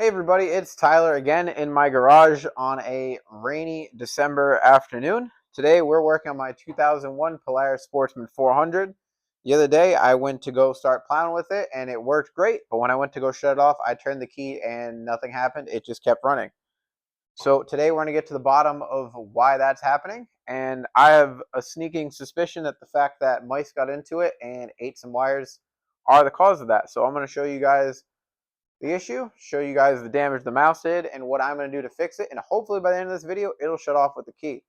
Hey everybody, it's Tyler again in my garage on a rainy December afternoon. Today we're working on my 2001 Polaris Sportsman 400. The other day I went to go start plowing with it and it worked great, but when I went to go shut it off, I turned the key and nothing happened. It just kept running. So today we're going to get to the bottom of why that's happening, and I have a sneaking suspicion that the fact that mice got into it and ate some wires are the cause of that. So I'm going to show you guys the issue, show you guys the damage the mouse did, and what I'm going to do to fix it, and hopefully by the end of this video, it'll shut off with the key.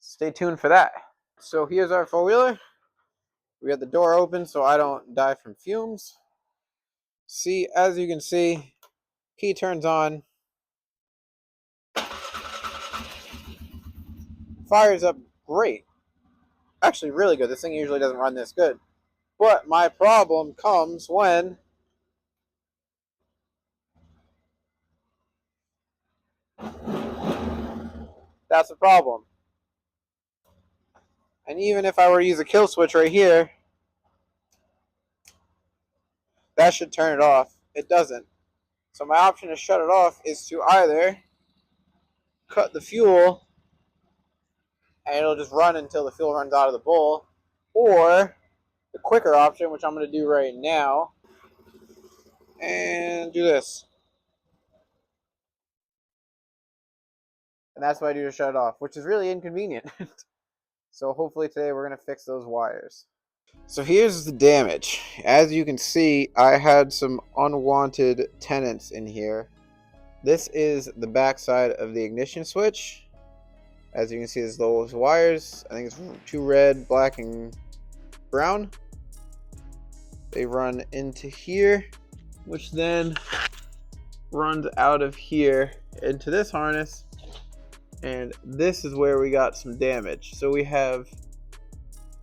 Stay tuned for that. So here's our four-wheeler. We got the door open so I don't die from fumes. See, as you can see, key turns on, fires up great. Actually, really good. This thing usually doesn't run this good. But my problem comes when that's the problem. And even if I were to use a kill switch right here, that should turn it off. It doesn't. So my option to shut it off is to either cut the fuel and it'll just run until the fuel runs out of the bowl, or the quicker option, which I'm going to do right now, and do this. And that's what I do to shut it off, which is really inconvenient. So hopefully today we're going to fix those wires. So here's the damage. As you can see, I had some unwanted tenants in here. This is the backside of the ignition switch. As you can see, there's those wires. I think it's two red, black, and brown. They run into here, which then runs out of here into this harness. And this is where we got some damage. So we have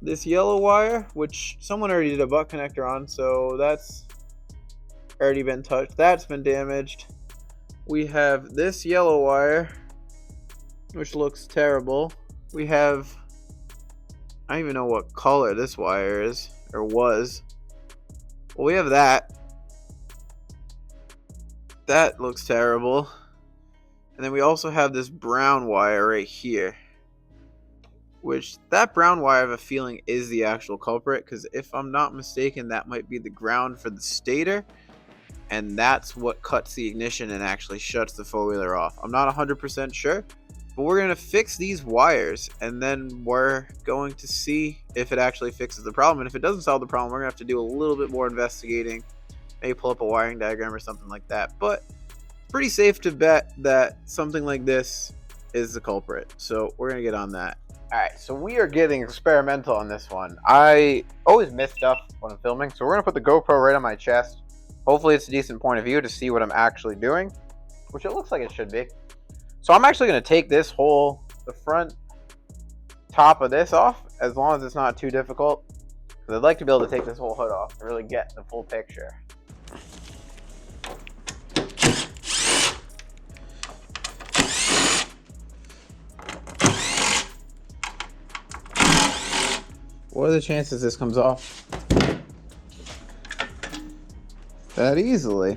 this yellow wire, which someone already did a butt connector on, so that's already been touched. That's been damaged. We have this yellow wire, which looks terrible. We have, I don't even know what color this wire is, or was. Well, we have that. That looks terrible. And then we also have this brown wire right here. Which, that brown wire I have a feeling is the actual culprit, because if I'm not mistaken, that might be the ground for the stator. And that's what cuts the ignition and actually shuts the four-wheeler off. I'm not 100% sure. But we're going to fix these wires, and then we're going to see if it actually fixes the problem. And if it doesn't solve the problem, we're going to have to do a little bit more investigating. Maybe pull up a wiring diagram or something like that. But it's pretty safe to bet that something like this is the culprit. So we're going to get on that. Alright, so we are getting experimental on this one. I always miss stuff when I'm filming, so we're going to put the GoPro right on my chest. Hopefully it's a decent point of view to see what I'm actually doing, which it looks like it should be. So I'm actually going to take this the front top of this off, as long as it's not too difficult, because I'd like to be able to take this whole hood off to really get the full picture. What are the chances this comes off that easily?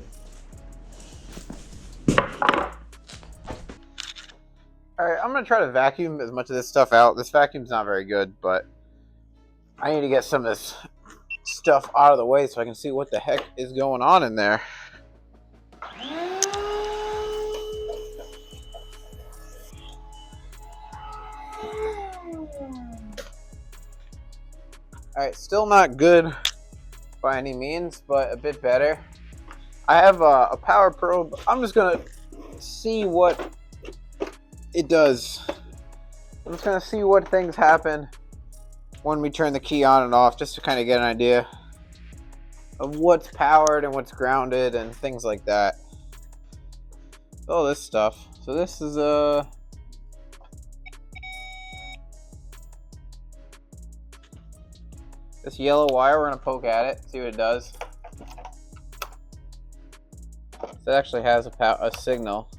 Alright, I'm going to try to vacuum as much of this stuff out. This vacuum's not very good, but I need to get some of this stuff out of the way so I can see what the heck is going on in there. Alright, still not good by any means, but a bit better. I have a power probe. I'm just going to see what it does. I'm just going to see what things happen when we turn the key on and off, just to kind of get an idea of what's powered and what's grounded and things like that. All this stuff. So this is this yellow wire. We're going to poke at it, see what it does. So it actually has a signal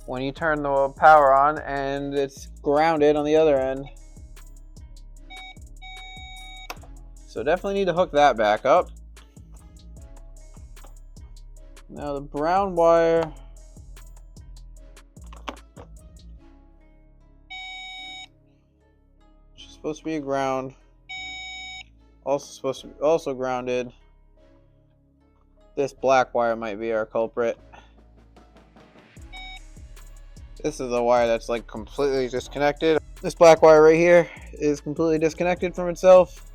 when you turn the power on, and it's grounded on the other end. So definitely need to hook that back up. Now the brown wire. Which is supposed to be a ground. Also supposed to be also grounded. This black wire might be our culprit. This is a wire that's like completely disconnected. This black wire right here is completely disconnected from itself.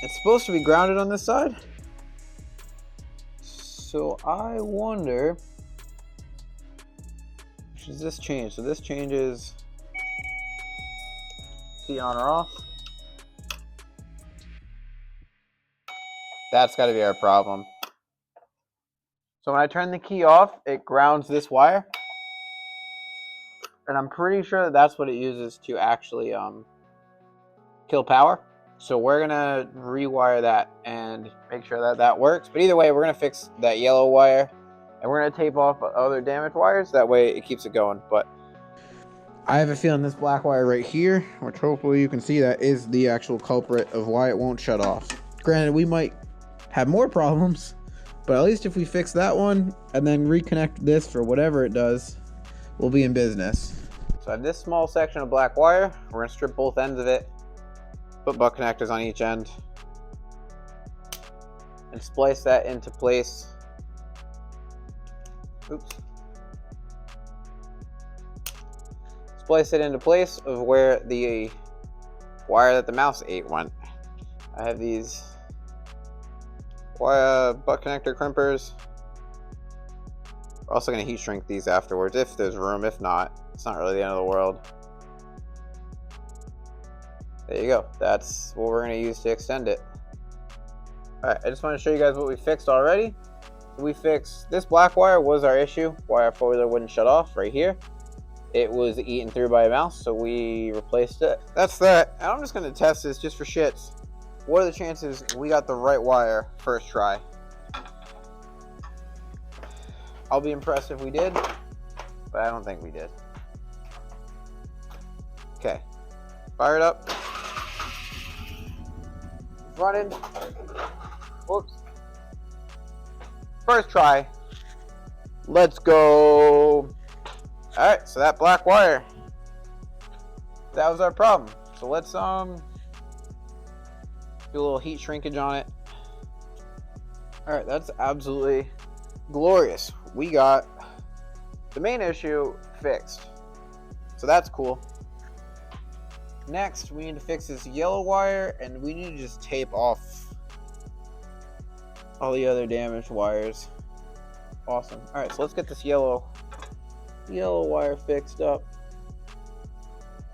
It's supposed to be grounded on this side. So I wonder, does this change? So this changes key on or off. That's got to be our problem. So when I turn the key off, it grounds this wire. And I'm pretty sure that that's what it uses to actually kill power. So we're going to rewire that and make sure that that works. But either way, we're going to fix that yellow wire. And we're going to tape off other damaged wires. That way it keeps it going. But I have a feeling this black wire right here, which hopefully you can see, that is the actual culprit of why it won't shut off. Granted, we might have more problems, but at least if we fix that one and then reconnect this for whatever it does, we'll be in business. So I have this small section of black wire. We're going to strip both ends of it, put butt connectors on each end, and splice that into place. Oops. Splice it into place of where the wire that the mouse ate went. I have these butt connector crimpers. We're also going to heat shrink these afterwards if there's room. If not, it's not really the end of the world. There you go. That's what we're going to use to extend it. Alright, I just want to show you guys what we fixed already. We fixed this black wire was our issue. Why our four-wheeler wouldn't shut off right here. It was eaten through by a mouse, so we replaced it. That's that. And I'm just going to test this just for shits. What are the chances we got the right wire first try? I'll be impressed if we did, but I don't think we did. Okay, fire it up. Running. Whoops. First try. Let's go. Alright, so that black wire, that was our problem. So let's do a little heat shrinkage on it. Alright, that's absolutely glorious. We got the main issue fixed. So that's cool. Next, we need to fix this yellow wire, and we need to just tape off all the other damaged wires. Awesome. Alright, so let's get this yellow wire fixed up.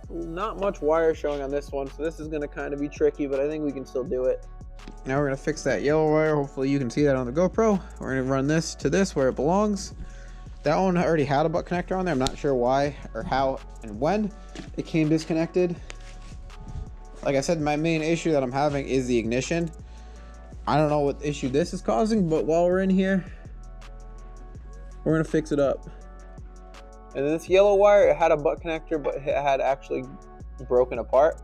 Not much wire showing on this one, so this is going to kind of be tricky, but I think we can still do it. Now we're going to fix that yellow wire. Hopefully you can see that on the GoPro. We're going to run this to this where it belongs. That one already had a butt connector on there. I'm not sure why or how and when it came disconnected. Like I said, my main issue that I'm having is the ignition. I don't know what issue this is causing, but while we're in here, we're going to fix it up. And this yellow wire, it had a butt connector, but it had actually broken apart.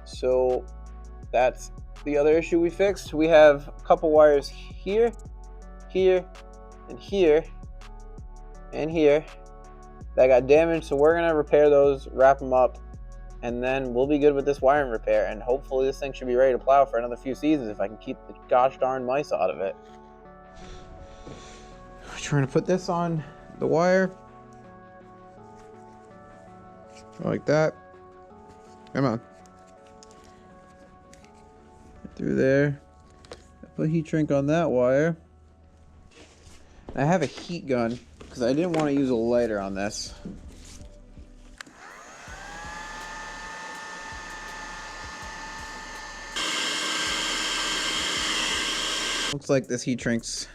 So that's the other issue we fixed. We have a couple wires here, here, and here, and here that got damaged. So we're gonna repair those, wrap them up, and then we'll be good with this wiring repair. And hopefully this thing should be ready to plow for another few seasons if I can keep the gosh darn mice out of it. I'm trying to put this on the wire. Like that. Come on. Through there. I put heat shrink on that wire. I have a heat gun because I didn't want to use a lighter on this. Looks like this heat shrink's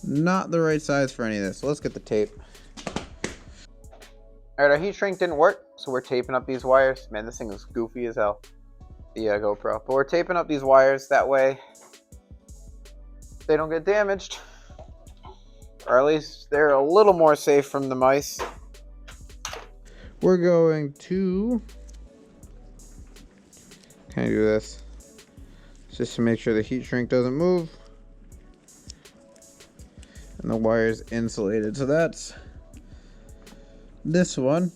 not the right size for any of this. So let's get the tape. Alright, our heat shrink didn't work, so we're taping up these wires. Man, this thing is goofy as hell. The GoPro. But we're taping up these wires, that way they don't get damaged. Or at least they're a little more safe from the mice. We're going to... Can I do this? just to make sure the heat shrink doesn't move. And the wire is insulated. So that's this one.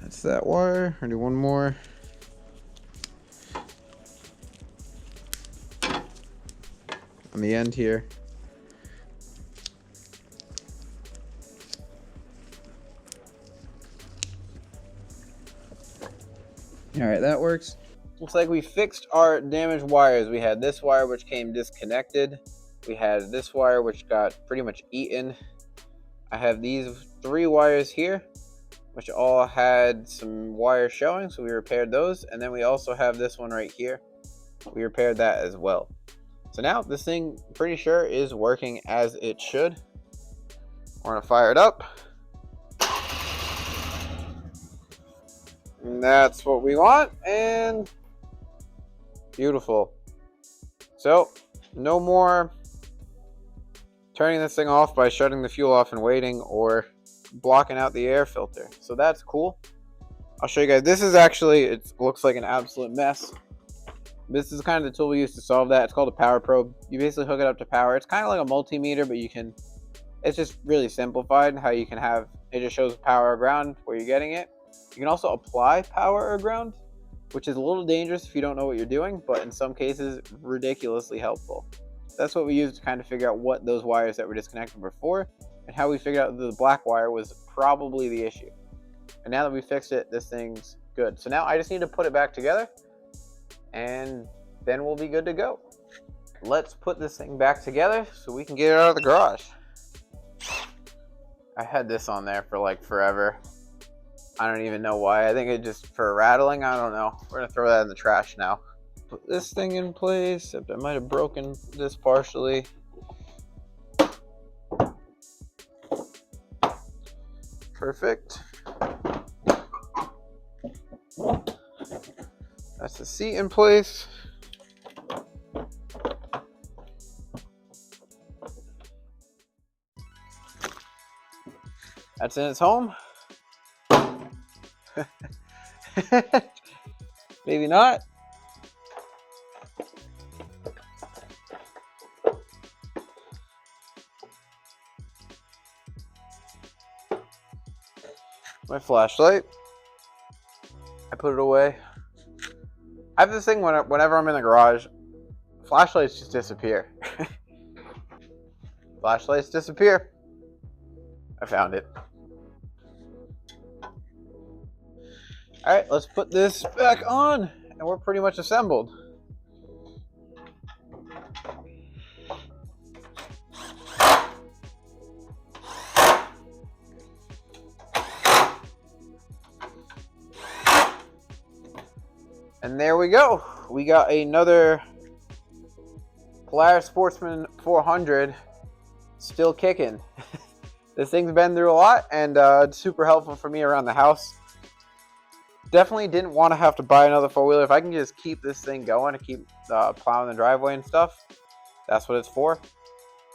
That's that wire. I'll do one more. On the end here. Alright, that works. Looks like we fixed our damaged wires. We had this wire which came disconnected. We had this wire which got pretty much eaten. I have these 3 wires here which all had some wires showing, so we repaired those. And then we also have this one right here. We repaired that as well. So now this thing, pretty sure, is working as it should. We're gonna fire it up. And that's what we want, and beautiful. So no more turning this thing off by shutting the fuel off and waiting, or blocking out the air filter. So that's cool. I'll show you guys. This is actually, it looks like an absolute mess. This is kind of the tool we use to solve that. It's called a power probe. You basically hook it up to power. It's kind of like a multimeter, but you can, it's just really simplified how you can have, it just shows power or ground where you're getting it. You can also apply power or ground, which is a little dangerous if you don't know what you're doing, but in some cases, ridiculously helpful. That's what we used to kind of figure out what those wires that were disconnected were for, and how we figured out that the black wire was probably the issue. And now that we fixed it, this thing's good. So now I just need to put it back together, and then we'll be good to go. Let's put this thing back together so we can get it out of the garage. I had this on there for like forever. I don't even know why. I think it just for rattling. I don't know. We're gonna throw that in the trash now. Put this thing in place, except I might have broken this partially. Perfect. That's the seat in place. That's in its home. Maybe not. My flashlight. I put it away. I have this thing whenever I'm in the garage, flashlights just disappear. Flashlights disappear. I found it. Alright, let's put this back on, and we're pretty much assembled. And there we go. We got another Polaris Sportsman 400 still kicking. This thing's been through a lot, and it's super helpful for me around the house. Definitely didn't want to have to buy another four-wheeler. If I can just keep this thing going and keep plowing the driveway and stuff, that's what it's for.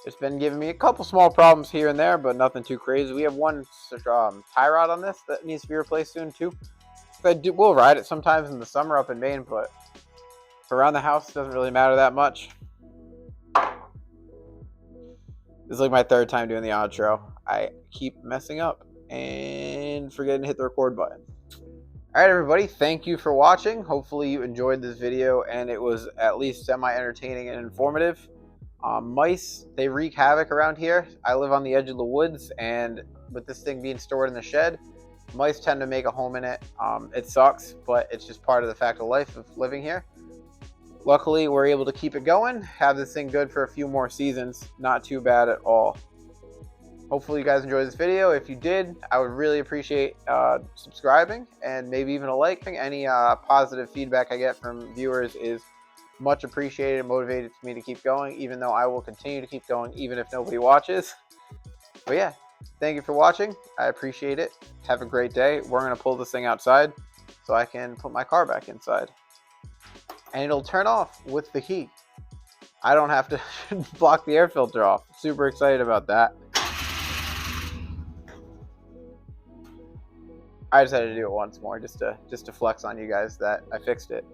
It's been giving me a couple small problems here and there, but nothing too crazy. We have one tie rod on this that needs to be replaced soon too. We'll ride it sometimes in the summer up in Maine, but for around the house, it doesn't really matter that much. This is like my third time doing the outro. I keep messing up and forgetting to hit the record button. Alright everybody, thank you for watching. Hopefully you enjoyed this video and it was at least semi-entertaining and informative. Mice, they wreak havoc around here. I live on the edge of the woods, and with this thing being stored in the shed, mice tend to make a home in it. It sucks, but it's just part of the fact of life of living here. Luckily, we're able to keep it going, have this thing good for a few more seasons. Not too bad at all. Hopefully you guys enjoyed this video. If you did, I would really appreciate subscribing and maybe even a like. Any positive feedback I get from viewers is much appreciated and motivated me to keep going, even though I will continue to keep going even if nobody watches. But yeah, thank you for watching. I appreciate it. Have a great day. We're going to pull this thing outside so I can put my car back inside. And it'll turn off with the key. I don't have to block the air filter off. Super excited about that. I just had to do it once more just to flex on you guys that I fixed it.